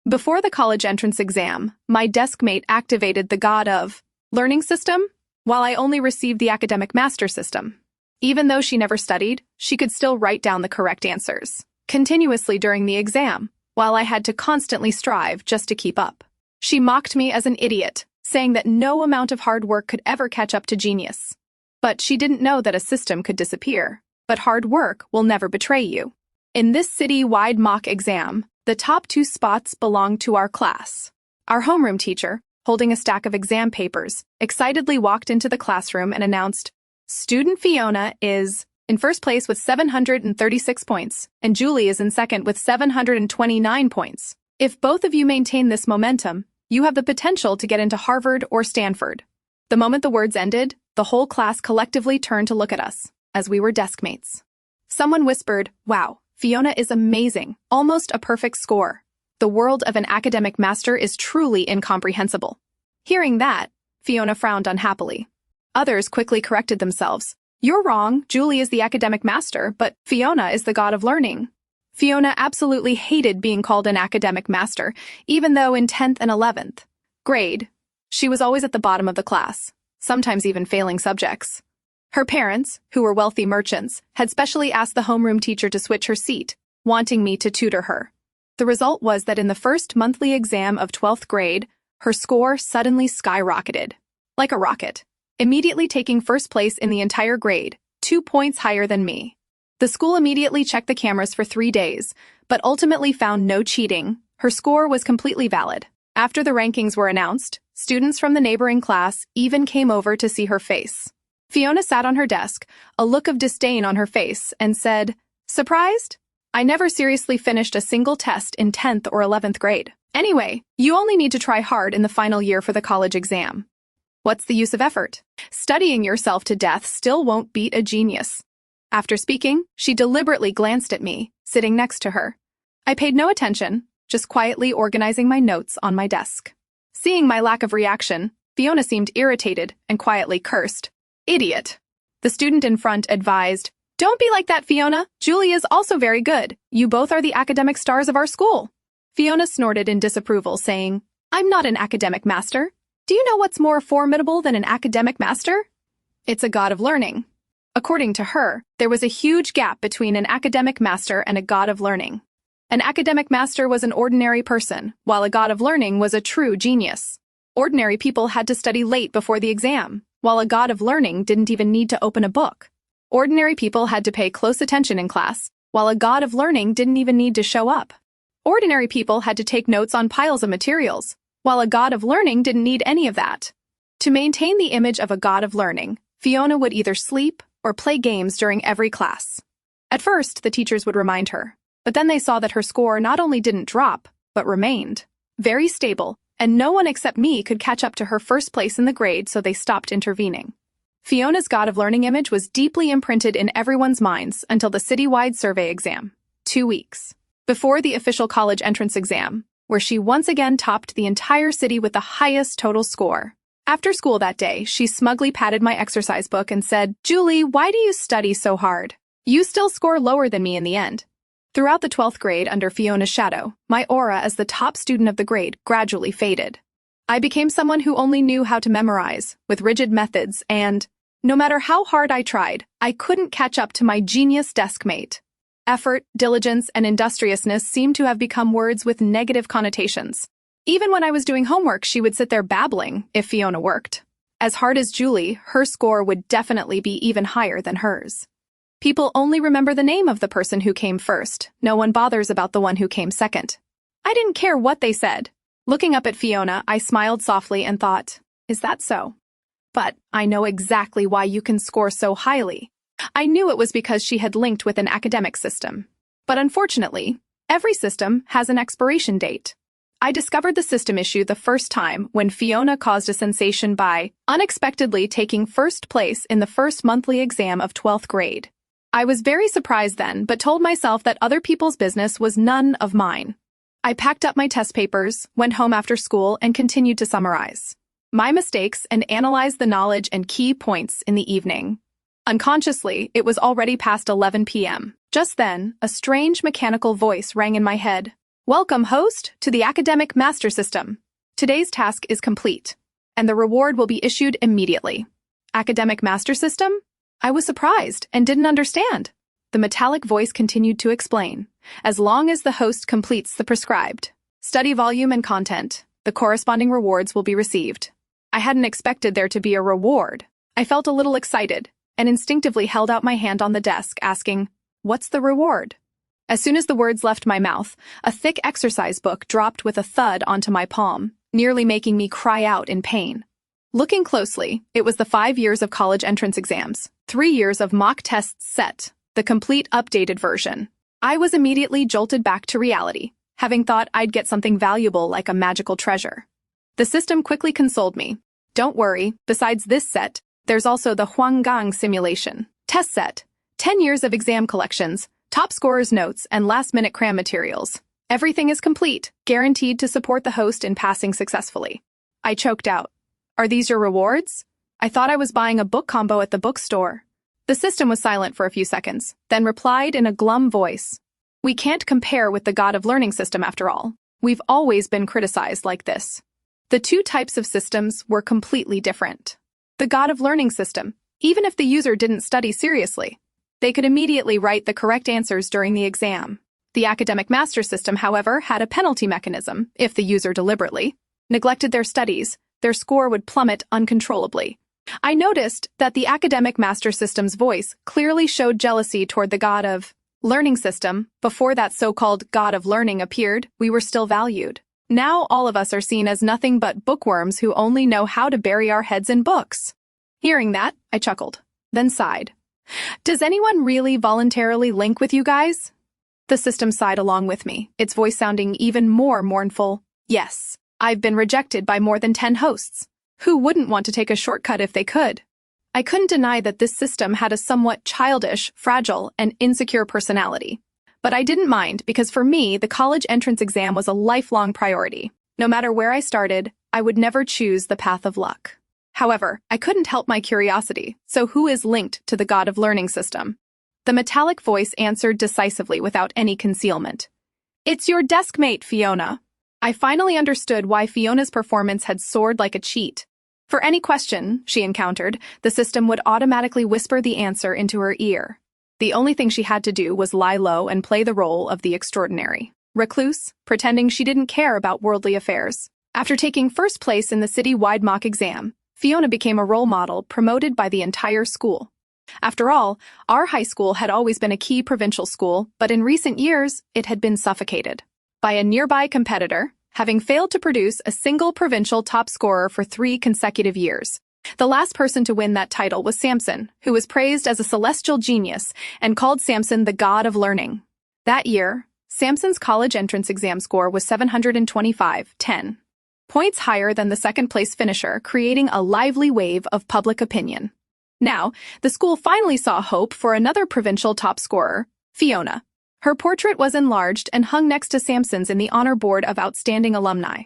Before the college entrance exam, my deskmate activated the God of Learning system, while I only received the academic master system. Even though she never studied, she could still write down the correct answers continuously during the exam, while I had to constantly strive just to keep up. She mocked me as an idiot, saying that no amount of hard work could ever catch up to genius. But she didn't know that a system could disappear, but hard work will never betray you. In this city-wide mock exam, the top 2 spots belonged to our class. Our homeroom teacher, holding a stack of exam papers, excitedly walked into the classroom and announced, "Student Fiona is in first place with 736 points, and Julie is in second with 729 points. If both of you maintain this momentum, you have the potential to get into Harvard or Stanford." The moment the words ended, the whole class collectively turned to look at us, as we were deskmates. Someone whispered, "Wow, Fiona is amazing, almost a perfect score. The world of an academic master is truly incomprehensible." Hearing that, Fiona frowned unhappily. Others quickly corrected themselves. "You're wrong, Julie is the academic master, but Fiona is the god of learning." Fiona absolutely hated being called an academic master, even though in 10th and 11th grade, she was always at the bottom of the class, sometimes even failing subjects. Her parents, who were wealthy merchants, had specially asked the homeroom teacher to switch her seat, wanting me to tutor her. The result was that in the first monthly exam of 12th grade, her score suddenly skyrocketed, like a rocket, immediately taking first place in the entire grade, 2 points higher than me. The school immediately checked the cameras for 3 days, but ultimately found no cheating. Her score was completely valid. After the rankings were announced, students from the neighboring class even came over to see her face. Fiona sat on her desk, a look of disdain on her face, and said, "Surprised? I never seriously finished a single test in 10th or 11th grade. Anyway, you only need to try hard in the final year for the college exam. What's the use of effort? Studying yourself to death still won't beat a genius." After speaking, she deliberately glanced at me, sitting next to her. I paid no attention, just quietly organizing my notes on my desk. Seeing my lack of reaction, Fiona seemed irritated and quietly cursed. "Idiot." The student in front advised, "Don't be like that, Fiona. Julie is also very good. You both are the academic stars of our school." Fiona snorted in disapproval, saying, "I'm not an academic master. Do you know what's more formidable than an academic master? It's a god of learning." According to her, there was a huge gap between an academic master and a god of learning. An academic master was an ordinary person, while a god of learning was a true genius. Ordinary people had to study late before the exam, while a god of learning didn't even need to open a book. Ordinary people had to pay close attention in class, while a god of learning didn't even need to show up. Ordinary people had to take notes on piles of materials, while a god of learning didn't need any of that. To maintain the image of a god of learning, Fiona would either sleep or play games during every class. At first, the teachers would remind her, but then they saw that her score not only didn't drop, but remained very stable, and no one except me could catch up to her first place in the grade, so they stopped intervening. Fiona's god of learning image was deeply imprinted in everyone's minds until the citywide survey exam, 2 weeks before the official college entrance exam, where she once again topped the entire city with the highest total score. After school that day, she smugly patted my exercise book and said, "Julie, why do you study so hard? You still score lower than me in the end." Throughout the 12th grade under Fiona's shadow, my aura as the top student of the grade gradually faded. I became someone who only knew how to memorize, with rigid methods, and, no matter how hard I tried, I couldn't catch up to my genius deskmate. Effort, diligence, and industriousness seemed to have become words with negative connotations. Even when I was doing homework, she would sit there babbling if Fiona worked. As hard as Julie, her score would definitely be even higher than hers. People only remember the name of the person who came first. No one bothers about the one who came second. I didn't care what they said. Looking up at Fiona, I smiled softly and thought, "Is that so? But I know exactly why you can score so highly." I knew it was because she had linked with an academic system. But unfortunately, every system has an expiration date. I discovered the system issue the first time when Fiona caused a sensation by unexpectedly taking first place in the first monthly exam of 12th grade. I was very surprised then, but told myself that other people's business was none of mine. I packed up my test papers, went home after school, and continued to summarize my mistakes and analyze the knowledge and key points in the evening. Unconsciously, it was already past 11 p.m. Just then, a strange mechanical voice rang in my head. Welcome, host, to the Academic Master System. Today's task is complete, and the reward will be issued immediately. Academic Master System? I was surprised and didn't understand. The metallic voice continued to explain. As long as the host completes the prescribed study volume and content, the corresponding rewards will be received. I hadn't expected there to be a reward. I felt a little excited and instinctively held out my hand on the desk, asking, "What's the reward?" As soon as the words left my mouth, a thick exercise book dropped with a thud onto my palm, nearly making me cry out in pain. Looking closely, it was the 5 years of college entrance exams, 3 years of mock tests set, the complete updated version. I was immediately jolted back to reality, having thought I'd get something valuable like a magical treasure. The system quickly consoled me. Don't worry, besides this set, there's also the Huanggang simulation test set, 10 years of exam collections, top scorers' notes, and last-minute cram materials. Everything is complete, guaranteed to support the host in passing successfully. I choked out. Are these your rewards? I thought I was buying a book combo at the bookstore. The system was silent for a few seconds, then replied in a glum voice. We can't compare with the God of Learning system after all. We've always been criticized like this. The two types of systems were completely different. The God of Learning system, even if the user didn't study seriously, they could immediately write the correct answers during the exam. The Academic Master System, however, had a penalty mechanism. If the user deliberately neglected their studies, their score would plummet uncontrollably. I noticed that the Academic Master System's voice clearly showed jealousy toward the God of Learning system. Before that so-called God of Learning appeared, we were still valued. Now all of us are seen as nothing but bookworms who only know how to bury our heads in books. Hearing that, I chuckled, then sighed. Does anyone really voluntarily link with you guys? The system sighed along with me, its voice sounding even more mournful. Yes, I've been rejected by more than 10 hosts. Who wouldn't want to take a shortcut if they could? I couldn't deny that this system had a somewhat childish, fragile, and insecure personality. But I didn't mind because for me, the college entrance exam was a lifelong priority. No matter where I started, I would never choose the path of luck. However, I couldn't help my curiosity, so who is linked to the God of Learning system? The metallic voice answered decisively without any concealment. It's your deskmate, Fiona. I finally understood why Fiona's performance had soared like a cheat. For any question she encountered, the system would automatically whisper the answer into her ear. The only thing she had to do was lie low and play the role of the extraordinary recluse, pretending she didn't care about worldly affairs. After taking first place in the city-wide mock exam, Fiona became a role model promoted by the entire school. After all, our high school had always been a key provincial school, but in recent years, it had been suffocated by a nearby competitor, having failed to produce a single provincial top scorer for 3 consecutive years. The last person to win that title was Samson, who was praised as a celestial genius and called Samson the God of Learning. That year, Samson's college entrance exam score was 725/10. Points higher than the second-place finisher, creating a lively wave of public opinion. Now, the school finally saw hope for another provincial top scorer, Fiona. Her portrait was enlarged and hung next to Samson's in the honor board of outstanding alumni.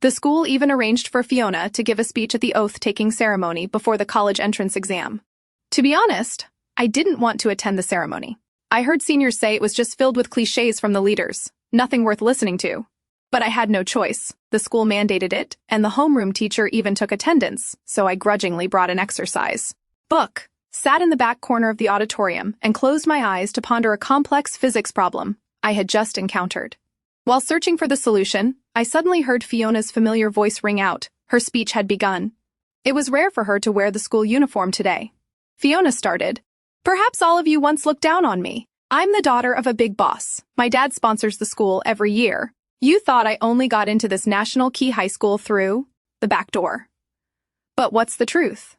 The school even arranged for Fiona to give a speech at the oath-taking ceremony before the college entrance exam. To be honest, I didn't want to attend the ceremony. I heard seniors say it was just filled with cliches from the leaders, nothing worth listening to. But I had no choice. The school mandated it, and the homeroom teacher even took attendance, so I grudgingly brought an exercise book, sat in the back corner of the auditorium, and closed my eyes to ponder a complex physics problem I had just encountered. While searching for the solution, I suddenly heard Fiona's familiar voice ring out. Her speech had begun. It was rare for her to wear the school uniform today. Fiona started. Perhaps all of you once looked down on me. I'm the daughter of a big boss. My dad sponsors the school every year. You thought I only got into this national key high school through the back door. But what's the truth?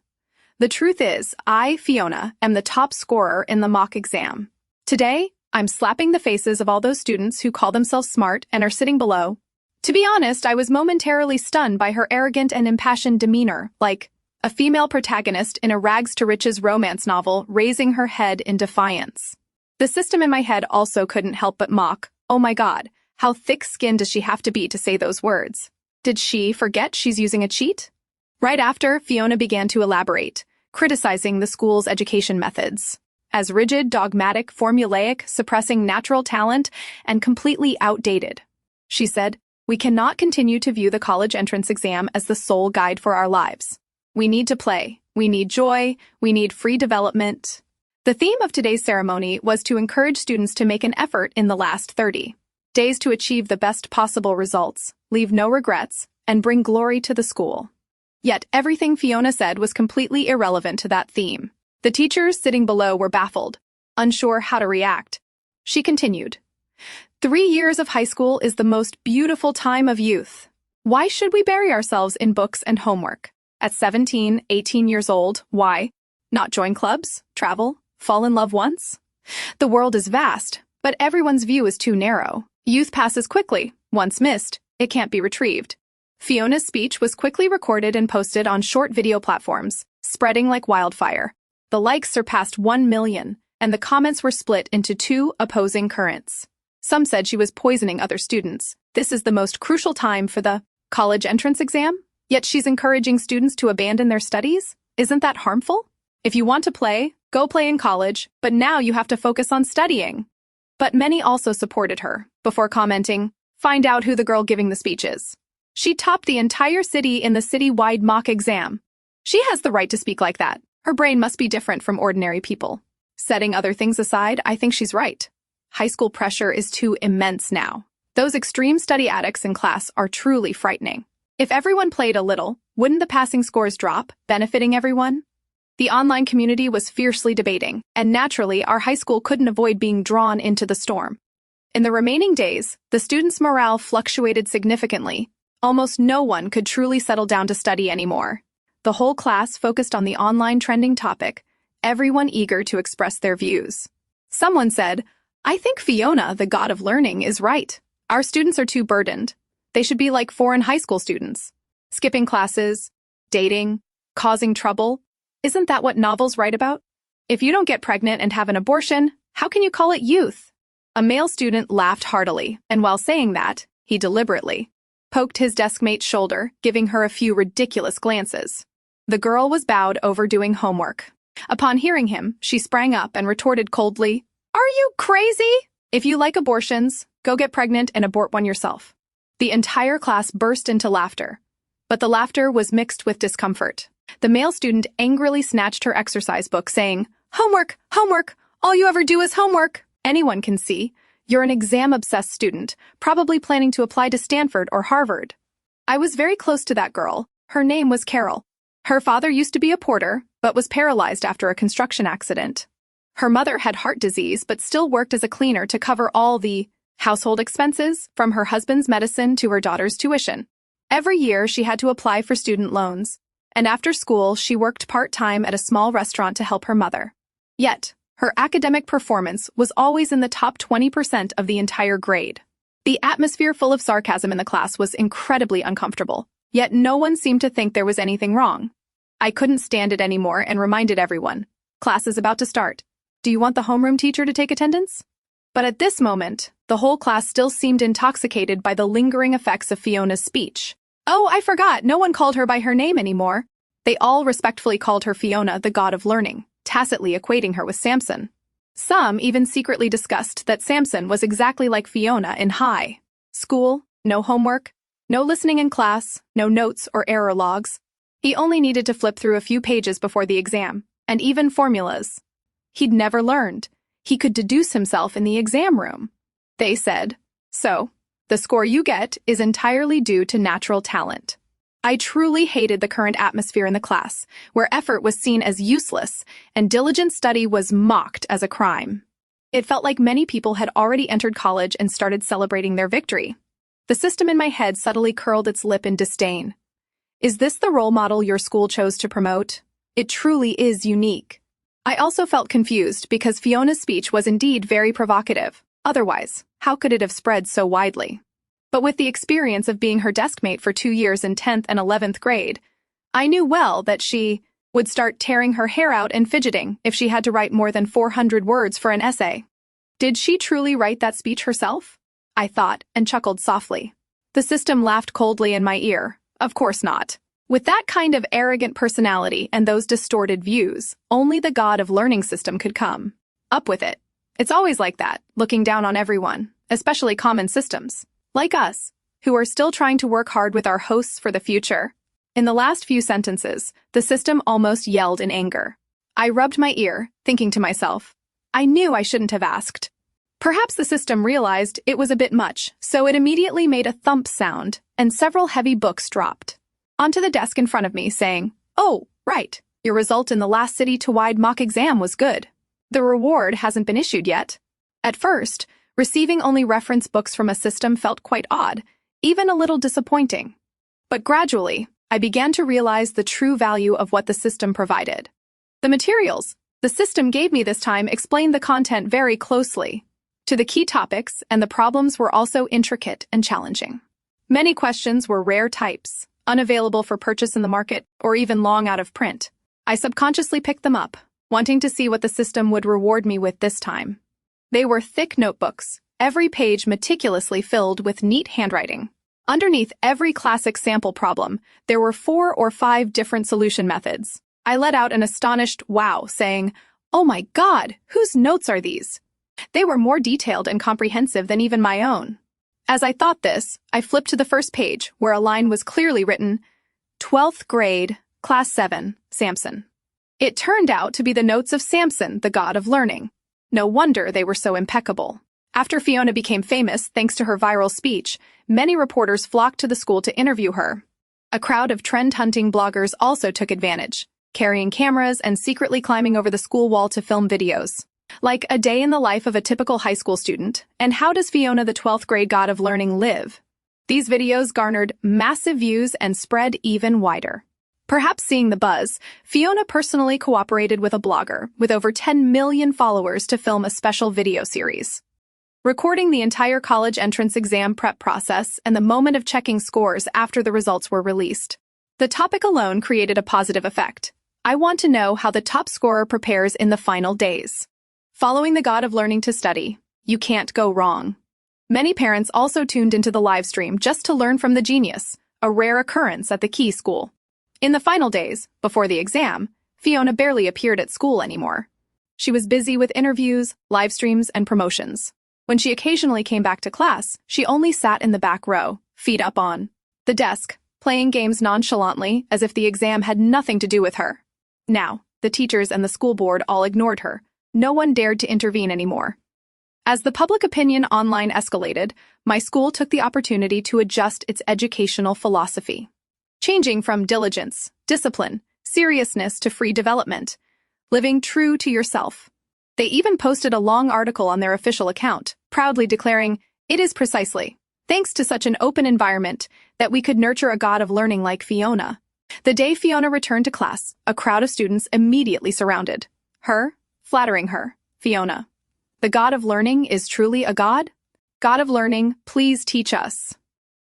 The truth is, I, Fiona, am the top scorer in the mock exam. Today, I'm slapping the faces of all those students who call themselves smart and are sitting below. To be honest, I was momentarily stunned by her arrogant and impassioned demeanor, like a female protagonist in a rags-to-riches romance novel raising her head in defiance. The system in my head also couldn't help but mock, oh my god, how thick-skinned does she have to be to say those words? Did she forget she's using a cheat? Right after, Fiona began to elaborate, criticizing the school's education methods as rigid, dogmatic, formulaic, suppressing natural talent, and completely outdated. She said, "We cannot continue to view the college entrance exam as the sole guide for our lives. We need to play. We need joy. We need free development." The theme of today's ceremony was to encourage students to make an effort in the last 30 days to achieve the best possible results, leave no regrets, and bring glory to the school. Yet everything Fiona said was completely irrelevant to that theme. The teachers sitting below were baffled, unsure how to react. She continued, 3 years of high school is the most beautiful time of youth. Why should we bury ourselves in books and homework? At 17, 18 years old, why not join clubs, travel, fall in love once? The world is vast, but everyone's view is too narrow. Youth passes quickly. Once missed, it can't be retrieved. Fiona's speech was quickly recorded and posted on short video platforms, spreading like wildfire. The likes surpassed 1 million, and the comments were split into 2 opposing currents. Some said she was poisoning other students. This is the most crucial time for the college entrance exam, yet she's encouraging students to abandon their studies? Isn't that harmful? If you want to play, go play in college, but now you have to focus on studying. But many also supported her, before commenting, "Find out who the girl giving the speech is. She topped the entire city in the city-wide mock exam. She has the right to speak like that. Her brain must be different from ordinary people." Setting other things aside, I think she's right. High school pressure is too immense now. Those extreme study addicts in class are truly frightening. If everyone played a little, wouldn't the passing scores drop, benefiting everyone? The online community was fiercely debating, and naturally, our high school couldn't avoid being drawn into the storm. In the remaining days, the students' morale fluctuated significantly. Almost no one could truly settle down to study anymore. The whole class focused on the online trending topic, everyone eager to express their views. Someone said, "I think Fiona, the god of learning, is right. Our students are too burdened. They should be like foreign high school students. Skipping classes, dating, causing trouble. Isn't that what novels write about? If you don't get pregnant and have an abortion, how can you call it youth?" A male student laughed heartily, and while saying that, he deliberately poked his deskmate's shoulder, giving her a few ridiculous glances. The girl was bowed over doing homework. Upon hearing him, she sprang up and retorted coldly, "Are you crazy? If you like abortions, go get pregnant and abort one yourself." The entire class burst into laughter, but the laughter was mixed with discomfort. The male student angrily snatched her exercise book, saying, "Homework, homework, all you ever do is homework. Anyone can see. You're an exam-obsessed student, probably planning to apply to Stanford or Harvard." I was very close to that girl. Her name was Carol. Her father used to be a porter, but was paralyzed after a construction accident. Her mother had heart disease, but still worked as a cleaner to cover all the household expenses, from her husband's medicine to her daughter's tuition. Every year, she had to apply for student loans, and after school, she worked part-time at a small restaurant to help her mother. Yet, her academic performance was always in the top 20% of the entire grade. The atmosphere full of sarcasm in the class was incredibly uncomfortable, yet no one seemed to think there was anything wrong. I couldn't stand it anymore and reminded everyone, "Class is about to start. Do you want the homeroom teacher to take attendance?" But at this moment, the whole class still seemed intoxicated by the lingering effects of Fiona's speech. Oh, I forgot, no one called her by her name anymore. They all respectfully called her Fiona, the god of learning, tacitly equating her with Samson. Some even secretly discussed that Samson was exactly like Fiona in high school, no homework, no listening in class, no notes or error logs. He only needed to flip through a few pages before the exam, and even formulas he'd never learned. He could deduce himself in the exam room. They said, "So, the score you get is entirely due to natural talent." I truly hated the current atmosphere in the class, where effort was seen as useless and diligent study was mocked as a crime. It felt like many people had already entered college and started celebrating their victory. The system in my head subtly curled its lip in disdain. Is this the role model your school chose to promote? It truly is unique. I also felt confused because Fiona's speech was indeed very provocative. Otherwise, how could it have spread so widely? But with the experience of being her deskmate for 2 years in 10th and 11th grade, I knew well that she would start tearing her hair out and fidgeting if she had to write more than 400 words for an essay. Did she truly write that speech herself? I thought and chuckled softly. The system laughed coldly in my ear. Of course not. With that kind of arrogant personality and those distorted views, only the god of learning system could come up with it. It's always like that, looking down on everyone, especially common systems. Like us, who are still trying to work hard with our hosts for the future. In the last few sentences, the system almost yelled in anger. I rubbed my ear, thinking to myself, I knew I shouldn't have asked. Perhaps the system realized it was a bit much, so it immediately made a thump sound, and several heavy books dropped onto the desk in front of me, saying, "Oh, right, your result in the last city-to-wide mock exam was good. The reward hasn't been issued yet." At first, receiving only reference books from a system felt quite odd, even a little disappointing. But gradually, I began to realize the true value of what the system provided. The materials the system gave me this time explained the content very closely to the key topics, and the problems were also intricate and challenging. Many questions were rare types, unavailable for purchase in the market, or even long out of print. I subconsciously picked them up, wanting to see what the system would reward me with this time. They were thick notebooks, every page meticulously filled with neat handwriting. Underneath every classic sample problem, there were 4 or 5 different solution methods. I let out an astonished wow, saying, "Oh my God, whose notes are these?" They were more detailed and comprehensive than even my own. As I thought this, I flipped to the first page, where a line was clearly written, 12th grade, Class 7, Samson. It turned out to be the notes of Samson, the god of learning. No wonder they were so impeccable. After Fiona became famous thanks to her viral speech, many reporters flocked to the school to interview her. A crowd of trend-hunting bloggers also took advantage, carrying cameras and secretly climbing over the school wall to film videos. Like a day in the life of a typical high school student, and how does Fiona the 12th grade god of learning live? These videos garnered massive views and spread even wider. Perhaps seeing the buzz, Fiona personally cooperated with a blogger with over 10 million followers to film a special video series. Recording the entire college entrance exam prep process and the moment of checking scores after the results were released. The topic alone created a positive effect. I want to know how the top scorer prepares in the final days. Following the god of learning to study, you can't go wrong. Many parents also tuned into the live stream just to learn from the genius, a rare occurrence at the Key school. In the final days, before the exam, Fiona barely appeared at school anymore. She was busy with interviews, live streams, and promotions. When she occasionally came back to class, she only sat in the back row, feet up on the desk, playing games nonchalantly as if the exam had nothing to do with her. Now, the teachers and the school board all ignored her. No one dared to intervene anymore. As the public opinion online escalated, my school took the opportunity to adjust its educational philosophy, changing from diligence, discipline, seriousness to free development, living true to yourself. They even posted a long article on their official account, proudly declaring, "It is precisely thanks to such an open environment that we could nurture a god of learning like Fiona." The day Fiona returned to class, a crowd of students immediately surrounded her, flattering her. "Fiona, the god of learning is truly a god? God of learning, please teach us."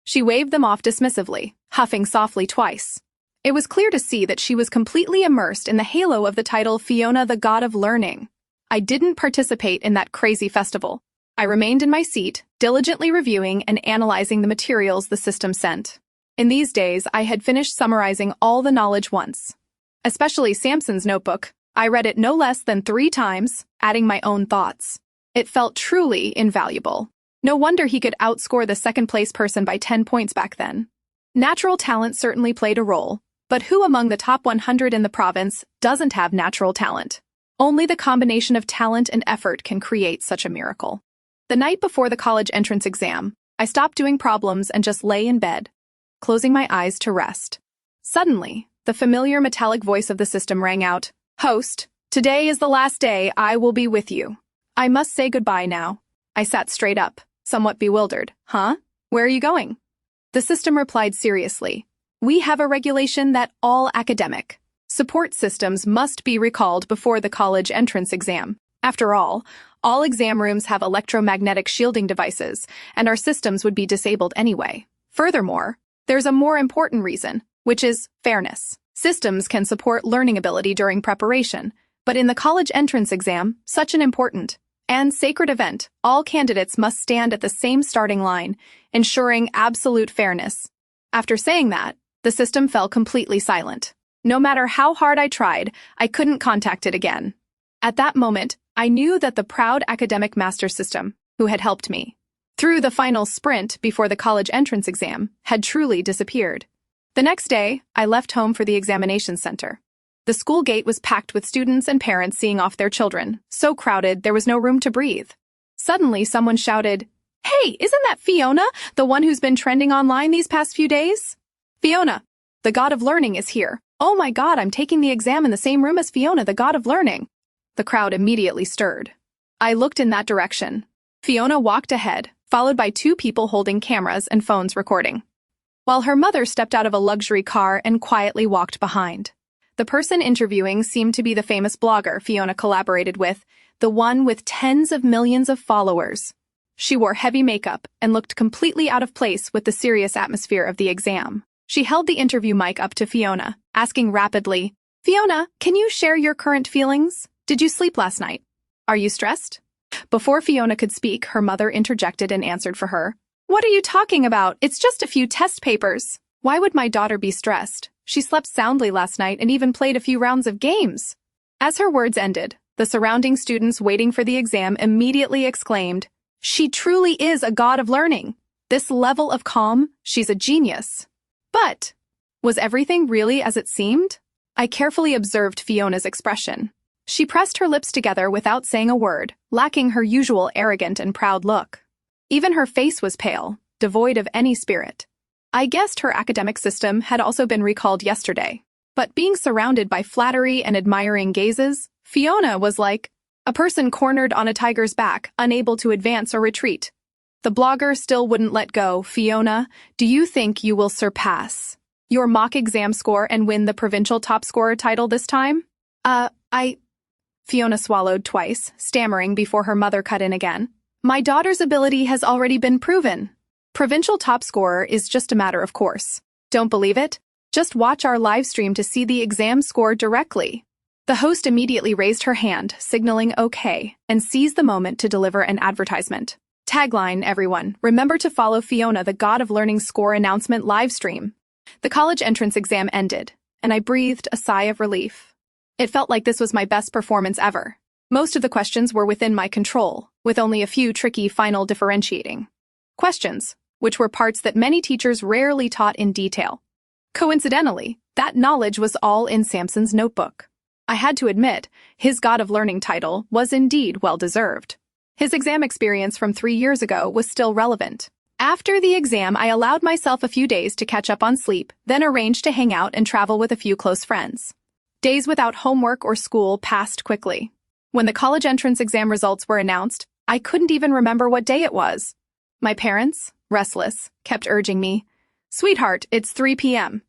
She waved them off dismissively, huffing softly twice. It was clear to see that she was completely immersed in the halo of the title Fiona the God of Learning. I didn't participate in that crazy festival. I remained in my seat, diligently reviewing and analyzing the materials the system sent. In these days, I had finished summarizing all the knowledge once. Especially Samson's notebook. I read it no less than 3 times, adding my own thoughts. It felt truly invaluable. No wonder he could outscore the second-place person by 10 points back then. Natural talent certainly played a role, but who among the top 100 in the province doesn't have natural talent? Only the combination of talent and effort can create such a miracle. The night before the college entrance exam, I stopped doing problems and just lay in bed, closing my eyes to rest. Suddenly, the familiar metallic voice of the system rang out, "Host, today is the last day I will be with you. I must say goodbye now." I sat straight up, somewhat bewildered. "Huh? Where are you going?" The system replied seriously, "We have a regulation that all academic support systems must be recalled before the college entrance exam. After all exam rooms have electromagnetic shielding devices, and our systems would be disabled anyway. Furthermore, there's a more important reason, which is fairness. Systems can support learning ability during preparation, but in the college entrance exam, such an important and sacred event, all candidates must stand at the same starting line, ensuring absolute fairness." After saying that, the system fell completely silent. No matter how hard I tried, I couldn't contact it again. At that moment, I knew that the proud academic master system, who had helped me through the final sprint before the college entrance exam, had truly disappeared. The next day, I left home for the examination center. The school gate was packed with students and parents seeing off their children, so crowded there was no room to breathe. Suddenly, someone shouted, "Hey, isn't that Fiona, the one who's been trending online these past few days?" Fiona, the god of learning, is here. Oh my god, I'm taking the exam in the same room as Fiona, the god of learning. The crowd immediately stirred. I looked in that direction. Fiona walked ahead, followed by two people holding cameras and phones recording, while her mother stepped out of a luxury car and quietly walked behind. The person interviewing seemed to be the famous blogger Fiona collaborated with, the one with tens of millions of followers. She wore heavy makeup and looked completely out of place with the serious atmosphere of the exam. She held the interview mic up to Fiona, asking rapidly, "Fiona, can you share your current feelings? Did you sleep last night? Are you stressed?" Before Fiona could speak, her mother interjected and answered for her. "What are you talking about? It's just a few test papers. Why would my daughter be stressed? She slept soundly last night and even played a few rounds of games." As her words ended, the surrounding students waiting for the exam immediately exclaimed, "She truly is a god of learning. This level of calm, she's a genius." But was everything really as it seemed? I carefully observed Fiona's expression. She pressed her lips together without saying a word, lacking her usual arrogant and proud look. Even her face was pale, devoid of any spirit. I guessed her academic system had also been recalled yesterday. But being surrounded by flattery and admiring gazes, Fiona was like a person cornered on a tiger's back, unable to advance or retreat. The blogger still wouldn't let go. "Fiona, do you think you will surpass your mock exam score and win the provincial top scorer title this time?" Fiona swallowed twice, stammering before her mother cut in again. "My daughter's ability has already been proven. Provincial top scorer is just a matter of course. Don't believe it? Just watch our live stream to see the exam score directly." The host immediately raised her hand, signaling okay, and seized the moment to deliver an advertisement. Tagline, everyone, remember to follow Fiona, the god of learning score announcement live stream. The college entrance exam ended, and I breathed a sigh of relief. It felt like this was my best performance ever. Most of the questions were within my control, with only a few tricky final differentiating questions, which were parts that many teachers rarely taught in detail. Coincidentally, that knowledge was all in Samson's notebook. I had to admit, his God of Learning title was indeed well-deserved. His exam experience from 3 years ago was still relevant. After the exam, I allowed myself a few days to catch up on sleep, then arranged to hang out and travel with a few close friends. Days without homework or school passed quickly. When the college entrance exam results were announced, I couldn't even remember what day it was. My parents, restless, kept urging me, "Sweetheart, it's 3 p.m.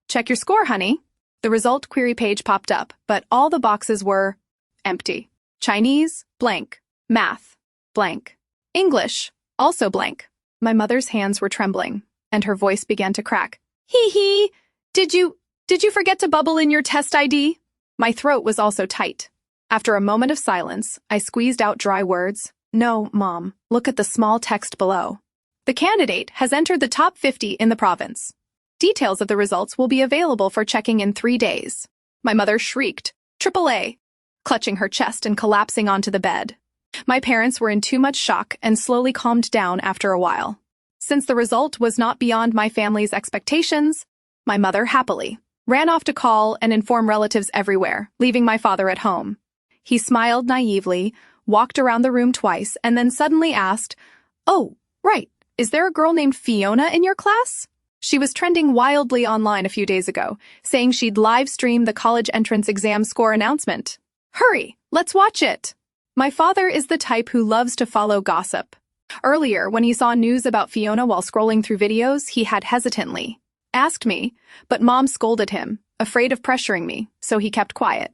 Check your score, honey." The result query page popped up, but all the boxes were empty. Chinese, blank. Math, blank. English, also blank. My mother's hands were trembling, and her voice began to crack. "Hee. Did you forget to bubble in your test ID?" My throat was also tight. After a moment of silence, I squeezed out dry words. "No, Mom, look at the small text below. The candidate has entered the top 50 in the province. Details of the results will be available for checking in 3 days." My mother shrieked, "AAA," clutching her chest and collapsing onto the bed. My parents were in too much shock and slowly calmed down after a while. Since the result was not beyond my family's expectations, my mother happily ran off to call and inform relatives everywhere, leaving my father at home. He smiled naively, walked around the room twice, and then suddenly asked, "Oh, right, is there a girl named Fiona in your class? She was trending wildly online a few days ago, saying she'd live stream the college entrance exam score announcement. Hurry, let's watch it." My father is the type who loves to follow gossip. Earlier, when he saw news about Fiona while scrolling through videos, he had hesitantly asked me, but Mom scolded him, afraid of pressuring me, so he kept quiet.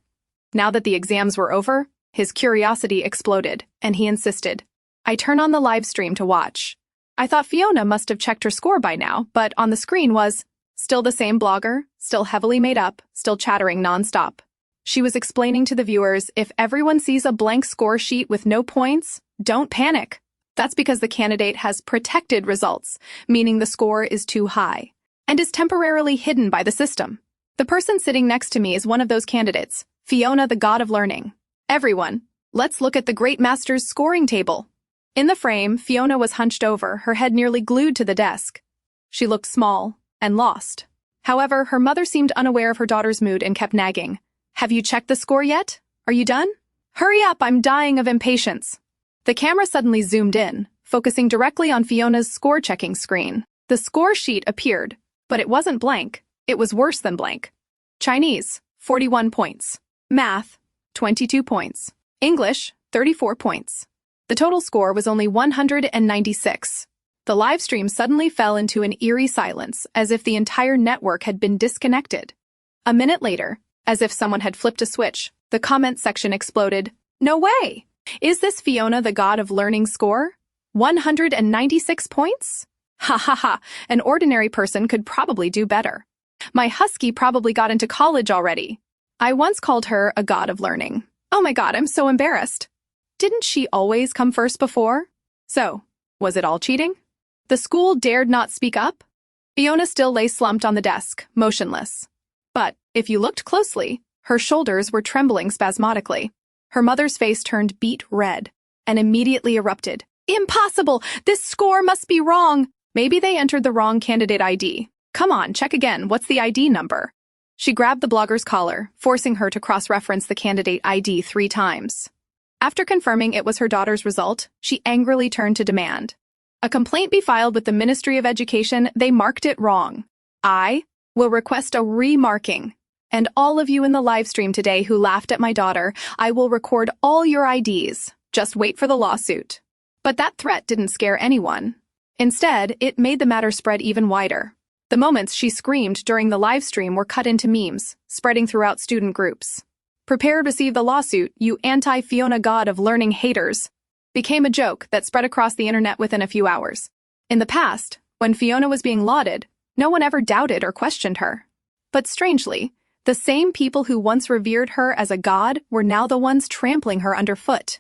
Now that the exams were over, his curiosity exploded, and he insisted. I turn on the live stream to watch. I thought Fiona must have checked her score by now, but on the screen was still the same blogger, still heavily made up, still chattering nonstop. She was explaining to the viewers, if everyone sees a blank score sheet with no points, don't panic. That's because the candidate has protected results, meaning the score is too high, and is temporarily hidden by the system. The person sitting next to me is one of those candidates, Fiona, the god of learning. Everyone, let's look at the great master's scoring table. In the frame, Fiona was hunched over, her head nearly glued to the desk. She looked small and lost. However, her mother seemed unaware of her daughter's mood and kept nagging. "Have you checked the score yet? Are you done? Hurry up, I'm dying of impatience." The camera suddenly zoomed in, focusing directly on Fiona's score-checking screen. The score sheet appeared, but it wasn't blank. It was worse than blank. Chinese, 41 points. Math, 22 points. English, 34 points. The total score was only 196. The live stream suddenly fell into an eerie silence, as if the entire network had been disconnected. A minute later, as if someone had flipped a switch, the comment section exploded. "No way! Is this Fiona the god of learning score? 196 points? Ha ha ha, an ordinary person could probably do better. My husky probably got into college already. I once called her a god of learning. Oh my god, I'm so embarrassed. Didn't she always come first before? So, was it all cheating? The school dared not speak up? Fiona still lay slumped on the desk, motionless. But, if you looked closely, her shoulders were trembling spasmodically. Her mother's face turned beet red and immediately erupted. "Impossible! This score must be wrong! Maybe they entered the wrong candidate ID. Come on, check again. What's the ID number?" She grabbed the blogger's collar, forcing her to cross-reference the candidate ID 3 times. After confirming it was her daughter's result, she angrily turned to demand. "A complaint be filed with the Ministry of Education. They marked it wrong. I will request a remarking. And all of you in the live stream today who laughed at my daughter, I will record all your IDs. Just wait for the lawsuit." But that threat didn't scare anyone. Instead, it made the matter spread even wider. The moments she screamed during the live stream were cut into memes, spreading throughout student groups. "Prepare to receive the lawsuit, you anti-Fiona god of learning haters," became a joke that spread across the internet within a few hours. In the past, when Fiona was being lauded, no one ever doubted or questioned her. But strangely, the same people who once revered her as a god were now the ones trampling her underfoot.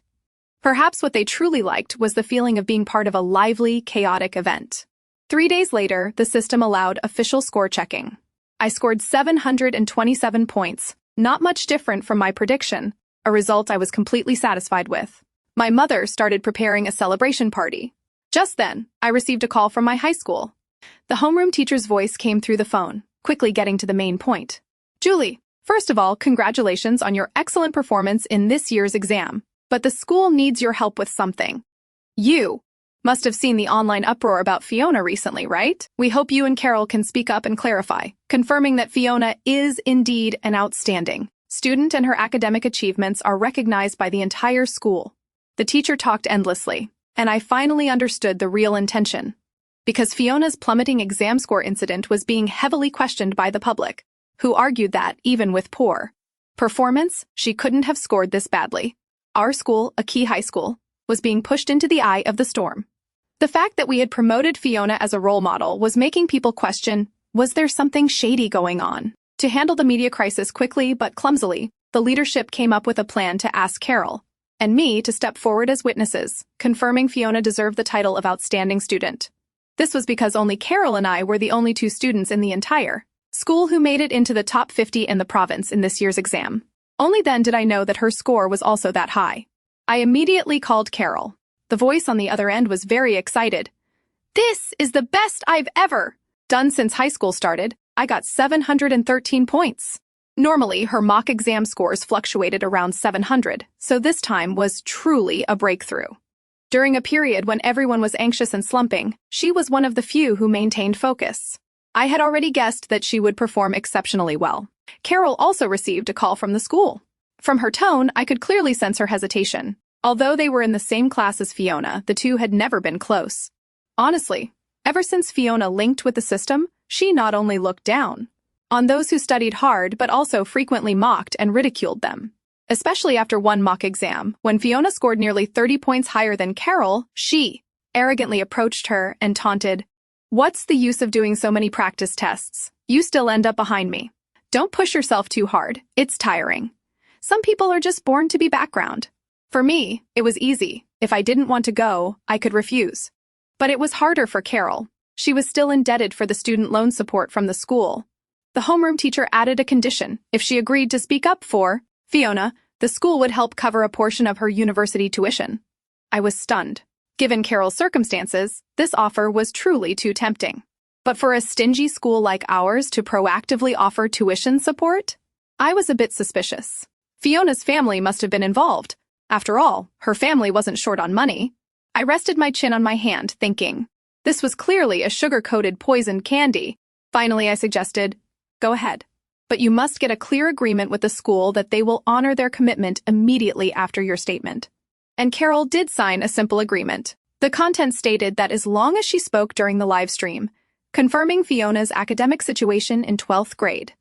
Perhaps what they truly liked was the feeling of being part of a lively, chaotic event. 3 days later, the system allowed official score checking. I scored 727 points, not much different from my prediction, a result I was completely satisfied with. My mother started preparing a celebration party. Just then, I received a call from my high school. The homeroom teacher's voice came through the phone, quickly getting to the main point. "Julie, first of all, congratulations on your excellent performance in this year's exam. But the school needs your help with something. You must have seen the online uproar about Fiona recently, right? We hope you and Carol can speak up and clarify, confirming that Fiona is indeed an outstanding student and her academic achievements are recognized by the entire school." The teacher talked endlessly, and I finally understood the real intention. Because Fiona's plummeting exam score incident was being heavily questioned by the public, who argued that, even with poor performance, she couldn't have scored this badly. Our school, a key high school, was being pushed into the eye of the storm. The fact that we had promoted Fiona as a role model was making people question, was there something shady going on? To handle the media crisis quickly but clumsily, the leadership came up with a plan to ask Carol and me to step forward as witnesses, confirming Fiona deserved the title of outstanding student. This was because only Carol and I were the only 2 students in the entire school who made it into the top 50 in the province in this year's exam. Only then did I know that her score was also that high. I immediately called Carol. The voice on the other end was very excited. "This is the best I've ever done since high school started. I got 713 points. Normally, her mock exam scores fluctuated around 700, so this time was truly a breakthrough. During a period when everyone was anxious and slumping, she was one of the few who maintained focus. I had already guessed that she would perform exceptionally well. Carol also received a call from the school. From her tone, I could clearly sense her hesitation. Although they were in the same class as Fiona, the two had never been close. Honestly, ever since Fiona linked with the system, she not only looked down on those who studied hard but also frequently mocked and ridiculed them. Especially after one mock exam, when Fiona scored nearly 30 points higher than Carol, she arrogantly approached her and taunted, "What's the use of doing so many practice tests? You still end up behind me. Don't push yourself too hard. It's tiring. Some people are just born to be background." For me, it was easy. If I didn't want to go, I could refuse. But it was harder for Carol. She was still indebted for the student loan support from the school. The homeroom teacher added a condition. If she agreed to speak up for Fiona, the school would help cover a portion of her university tuition. I was stunned. Given Carol's circumstances, this offer was truly too tempting. But for a stingy school like ours to proactively offer tuition support? I was a bit suspicious. Fiona's family must have been involved. After all, her family wasn't short on money. I rested my chin on my hand, thinking, this was clearly a sugar-coated poisoned candy. Finally, I suggested, go ahead. But you must get a clear agreement with the school that they will honor their commitment immediately after your statement. And Carol did sign a simple agreement. The content stated that as long as she spoke during the live stream, confirming Fiona's academic situation in 12th grade,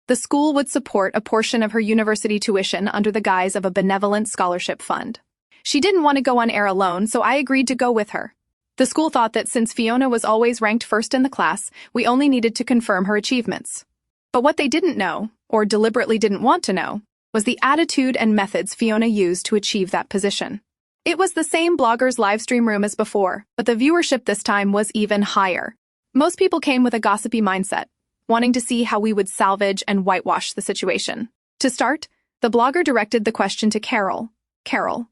the school would support a portion of her university tuition under the guise of a benevolent scholarship fund. She didn't want to go on air alone, so I agreed to go with her. The school thought that since Fiona was always ranked first in the class, we only needed to confirm her achievements. But what they didn't know, or deliberately didn't want to know, was the attitude and methods Fiona used to achieve that position. It was the same blogger's livestream room as before, but the viewership this time was even higher. Most people came with a gossipy mindset, wanting to see how we would salvage and whitewash the situation. To start, the blogger directed the question to Carol. Carol,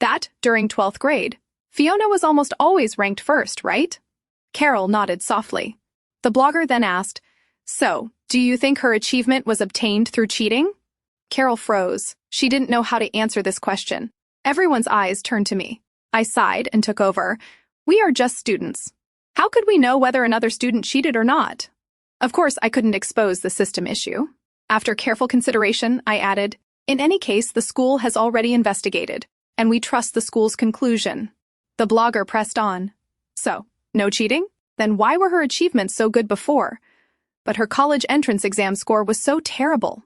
that during 12th grade, Fiona was almost always ranked first, right? Carol nodded softly. The blogger then asked, so, do you think her achievement was obtained through cheating? Carol froze. She didn't know how to answer this question. Everyone's eyes turned to me. I sighed and took over. We are just students. How could we know whether another student cheated or not? Of course, I couldn't expose the system issue. After careful consideration, I added, in any case, the school has already investigated, and we trust the school's conclusion. The blogger pressed on. So, no cheating? Then why were her achievements so good before? But her college entrance exam score was so terrible.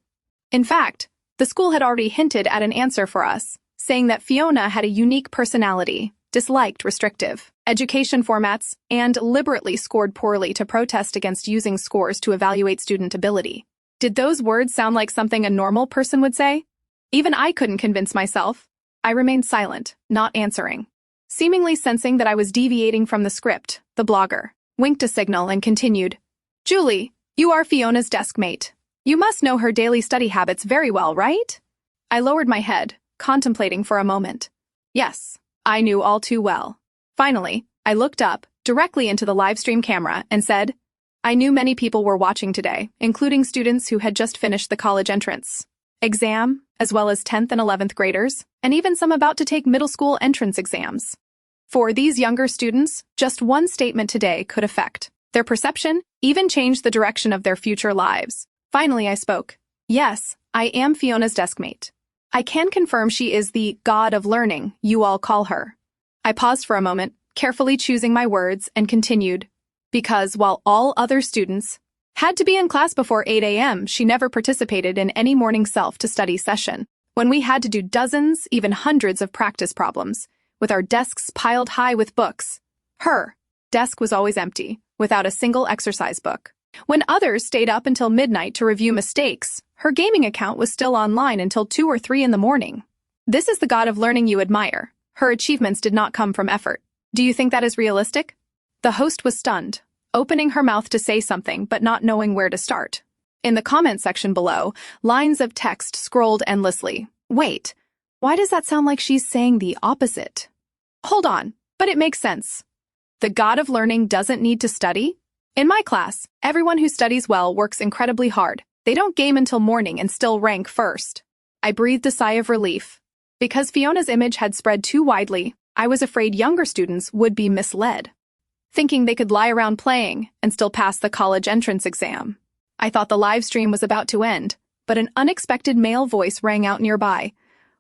In fact, the school had already hinted at an answer for us, saying that Fiona had a unique personality, disliked restrictive education formats, and deliberately scored poorly to protest against using scores to evaluate student ability. Did those words sound like something a normal person would say? Even I couldn't convince myself. I remained silent, not answering. Seemingly sensing that I was deviating from the script, the blogger winked a signal and continued, Julie, you are Fiona's deskmate. You must know her daily study habits very well, right? I lowered my head, contemplating for a moment. Yes, I knew all too well. Finally, I looked up, directly into the livestream camera, and said, I knew many people were watching today, including students who had just finished the college entrance exam, as well as 10th and 11th graders, and even some about to take middle school entrance exams. For these younger students, just one statement today could affect their perception, even change the direction of their future lives. Finally, I spoke. Yes, I am Fiona's deskmate. I can confirm she is the god of learning, you all call her. I paused for a moment, carefully choosing my words, and continued. Because while all other students had to be in class before 8 a.m., she never participated in any morning self-to-study session, when we had to do dozens, even hundreds of practice problems, with our desks piled high with books. Her desk was always empty, without a single exercise book. When others stayed up until midnight to review mistakes, her gaming account was still online until 2 or 3 in the morning. This is the god of learning you admire. Her achievements did not come from effort. Do you think that is realistic? The host was stunned, opening her mouth to say something but not knowing where to start. In the comment section below, lines of text scrolled endlessly. Wait, why does that sound like she's saying the opposite? Hold on, but it makes sense. The god of learning doesn't need to study? In my class, everyone who studies well works incredibly hard. They don't game until morning and still rank first. I breathed a sigh of relief. Because Fiona's image had spread too widely, I was afraid younger students would be misled, thinking they could lie around playing and still pass the college entrance exam. I thought the live stream was about to end, but an unexpected male voice rang out nearby.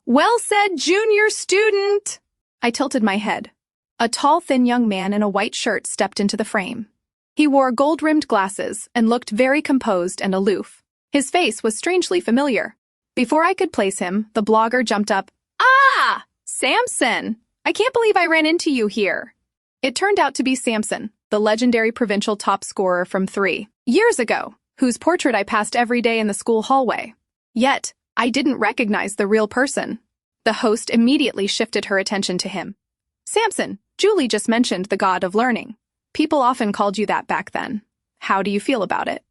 Well said, junior student! I tilted my head. A tall, thin young man in a white shirt stepped into the frame. He wore gold-rimmed glasses and looked very composed and aloof. His face was strangely familiar. Before I could place him, the blogger jumped up. Ah! Samson! I can't believe I ran into you here. It turned out to be Samson, the legendary provincial top scorer from 3 years ago, whose portrait I passed every day in the school hallway. Yet, I didn't recognize the real person. The host immediately shifted her attention to him. Samson, Julie just mentioned the god of learning. People often called you that back then. How do you feel about it?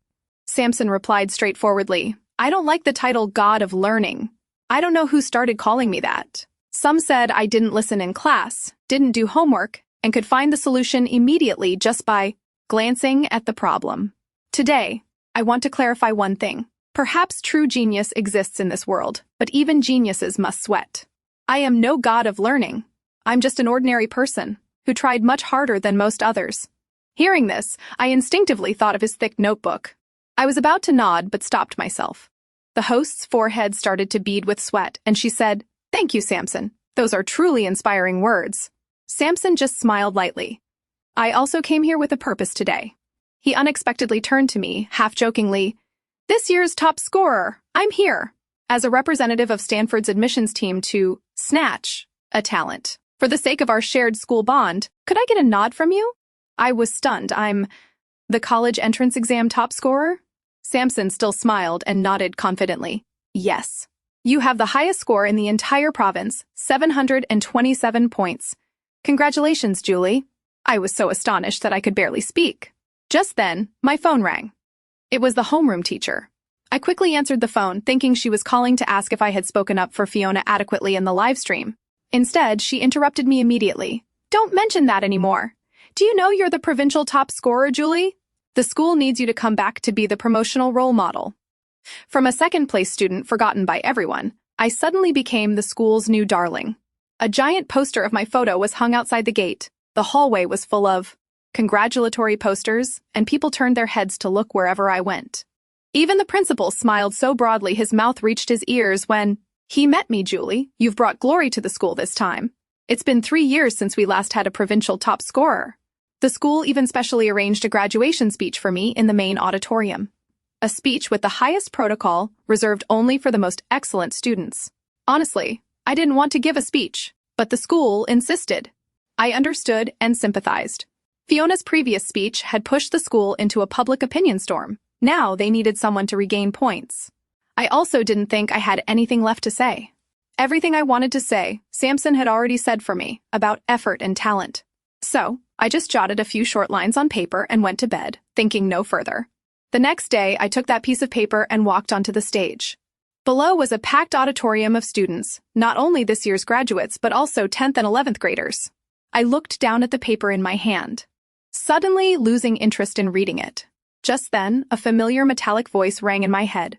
Samson replied straightforwardly, I don't like the title god of learning. I don't know who started calling me that. Some said I didn't listen in class, didn't do homework, and could find the solution immediately just by glancing at the problem. Today, I want to clarify one thing. Perhaps true genius exists in this world, but even geniuses must sweat. I am no god of learning. I'm just an ordinary person who tried much harder than most others. Hearing this, I instinctively thought of his thick notebook. I was about to nod but stopped myself. The host's forehead started to bead with sweat, and she said, "Thank you, Samson. Those are truly inspiring words." Samson just smiled lightly. "I also came here with a purpose today." He unexpectedly turned to me, half-jokingly, "This year's top scorer, I'm here, as a representative of Stanford's admissions team to snatch a talent. For the sake of our shared school bond, could I get a nod from you?" I was stunned. "I'm the college entrance exam top scorer?" Samson still smiled and nodded confidently. "Yes. You have the highest score in the entire province, 727 points. Congratulations, Julie." I was so astonished that I could barely speak. Just then, my phone rang. It was the homeroom teacher. I quickly answered the phone, thinking she was calling to ask if I had spoken up for Fiona adequately in the live stream. Instead, she interrupted me immediately. "Don't mention that anymore. Do you know you're the provincial top scorer, Julie? The school needs you to come back to be the promotional role model." From a second-place student forgotten by everyone, I suddenly became the school's new darling. A giant poster of my photo was hung outside the gate. The hallway was full of congratulatory posters, and people turned their heads to look wherever I went. Even the principal smiled so broadly his mouth reached his ears when, "He met me, Julie. You've brought glory to the school this time. It's been 3 years since we last had a provincial top scorer." The school even specially arranged a graduation speech for me in the main auditorium. A speech with the highest protocol, reserved only for the most excellent students. Honestly, I didn't want to give a speech, but the school insisted. I understood and sympathized. Fiona's previous speech had pushed the school into a public opinion storm. Now they needed someone to regain points. I also didn't think I had anything left to say. Everything I wanted to say, Samson had already said for me, about effort and talent. So, I just jotted a few short lines on paper and went to bed, thinking no further. The next day, I took that piece of paper and walked onto the stage. Below was a packed auditorium of students, not only this year's graduates, but also 10th and 11th graders. I looked down at the paper in my hand, suddenly losing interest in reading it. Just then, a familiar metallic voice rang in my head.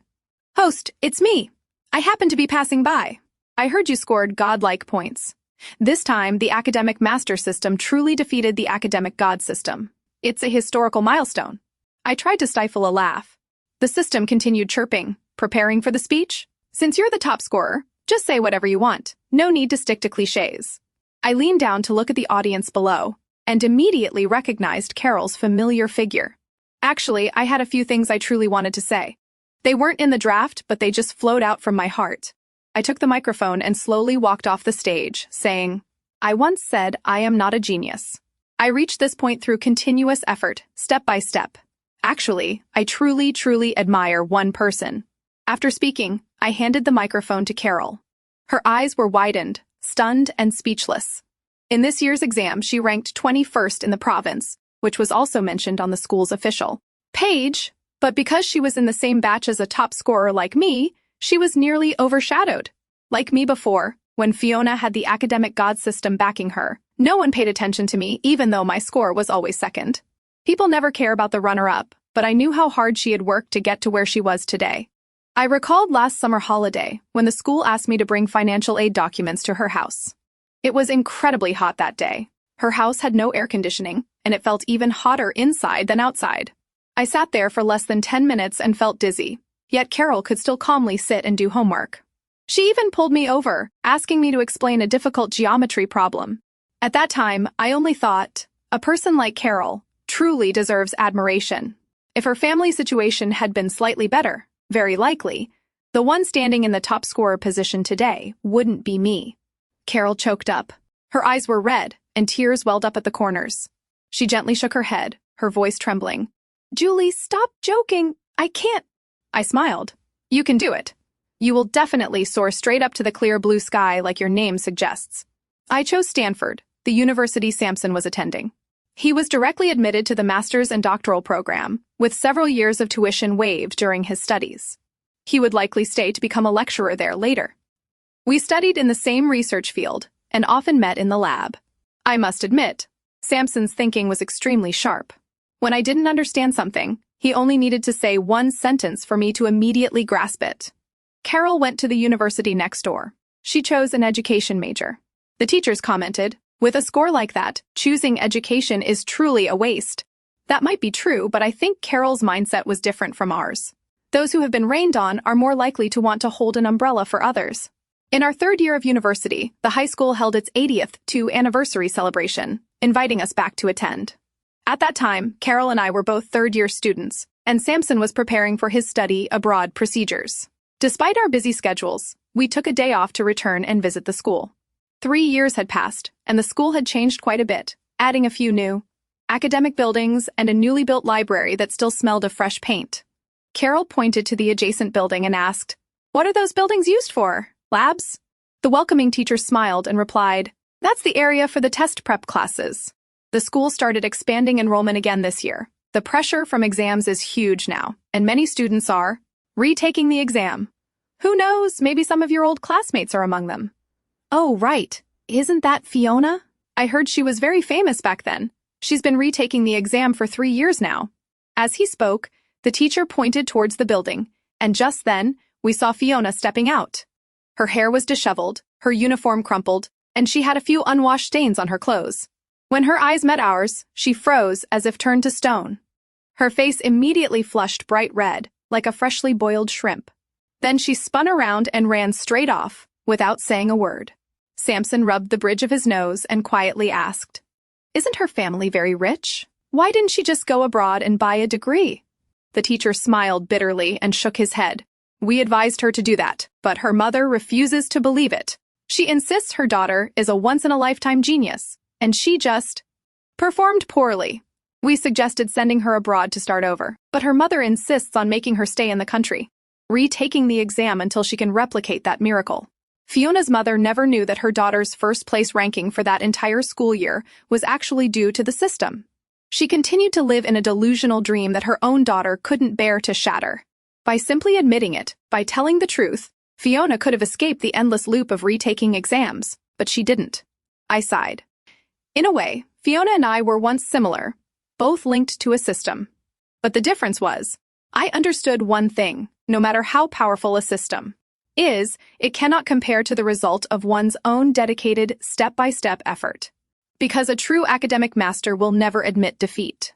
"Host, it's me. I happened to be passing by. I heard you scored godlike points." This time, the academic master system truly defeated the academic god system. It's a historical milestone. I tried to stifle a laugh. The system continued chirping, "Preparing for the speech? Since you're the top scorer, just say whatever you want. No need to stick to cliches." I leaned down to look at the audience below, and immediately recognized Carol's familiar figure. Actually, I had a few things I truly wanted to say. They weren't in the draft, but they just flowed out from my heart. I took the microphone and slowly walked off the stage, saying, "I once said I am not a genius. I reached this point through continuous effort, step by step. Actually, I truly admire one person." After speaking, I handed the microphone to Carol. Her eyes were widened, stunned and speechless. In this year's exam, she ranked 21st in the province, which was also mentioned on the school's official page, but because she was in the same batch as a top scorer like me, she was nearly overshadowed. Like me before, when Fiona had the academic god system backing her, no one paid attention to me, even though my score was always second. People never care about the runner-up, but I knew how hard she had worked to get to where she was today. I recalled last summer holiday, when the school asked me to bring financial aid documents to her house. It was incredibly hot that day. Her house had no air conditioning, and it felt even hotter inside than outside. I sat there for less than 10 minutes and felt dizzy, yet Carol could still calmly sit and do homework. She even pulled me over, asking me to explain a difficult geometry problem. At that time, I only thought, a person like Carol truly deserves admiration. If her family situation had been slightly better, very likely, the one standing in the top scorer position today wouldn't be me. Carol choked up. Her eyes were red, and tears welled up at the corners. She gently shook her head, her voice trembling. "Julie, stop joking. I can't." I smiled. "You can do it. You will definitely soar straight up to the clear blue sky like your name suggests." I chose Stanford, the university Samson was attending. He was directly admitted to the master's and doctoral program, with several years of tuition waived during his studies. He would likely stay to become a lecturer there later. We studied in the same research field and often met in the lab. I must admit, Samson's thinking was extremely sharp. When I didn't understand something, he only needed to say one sentence for me to immediately grasp it. Carol went to the university next door. She chose an education major. The teachers commented, "With a score like that, choosing education is truly a waste." That might be true, but I think Carol's mindset was different from ours. Those who have been rained on are more likely to want to hold an umbrella for others. In our third year of university, the high school held its 80th anniversary celebration, inviting us back to attend. At that time, Carol and I were both third-year students, and Samson was preparing for his study abroad procedures. Despite our busy schedules, we took a day off to return and visit the school. 3 years had passed, and the school had changed quite a bit, adding a few new academic buildings and a newly built library that still smelled of fresh paint. Carol pointed to the adjacent building and asked, "What are those buildings used for? Labs?" The welcoming teacher smiled and replied, "That's the area for the test prep classes." The school started expanding enrollment again this year. The pressure from exams is huge now, and many students are retaking the exam. Who knows, maybe some of your old classmates are among them. Oh, right. Isn't that Fiona? I heard she was very famous back then. She's been retaking the exam for 3 years now. As he spoke, the teacher pointed towards the building, and just then, we saw Fiona stepping out. Her hair was disheveled, her uniform crumpled, and she had a few unwashed stains on her clothes. When her eyes met ours, she froze as if turned to stone. Her face immediately flushed bright red, like a freshly boiled shrimp. Then she spun around and ran straight off, without saying a word. Samson rubbed the bridge of his nose and quietly asked, "Isn't her family very rich? Why didn't she just go abroad and buy a degree?" The teacher smiled bitterly and shook his head. "We advised her to do that, but her mother refuses to believe it. She insists her daughter is a once-in-a-lifetime genius, and she just performed poorly. We suggested sending her abroad to start over, but her mother insists on making her stay in the country, retaking the exam until she can replicate that miracle." Fiona's mother never knew that her daughter's first-place ranking for that entire school year was actually due to the system. She continued to live in a delusional dream that her own daughter couldn't bear to shatter. By simply admitting it, by telling the truth, Fiona could have escaped the endless loop of retaking exams, but she didn't. I sighed. In a way, Fiona and I were once similar, both linked to a system. But the difference was, I understood one thing: no matter how powerful a system is, it cannot compare to the result of one's own dedicated, step-by-step effort. Because a true academic master will never admit defeat.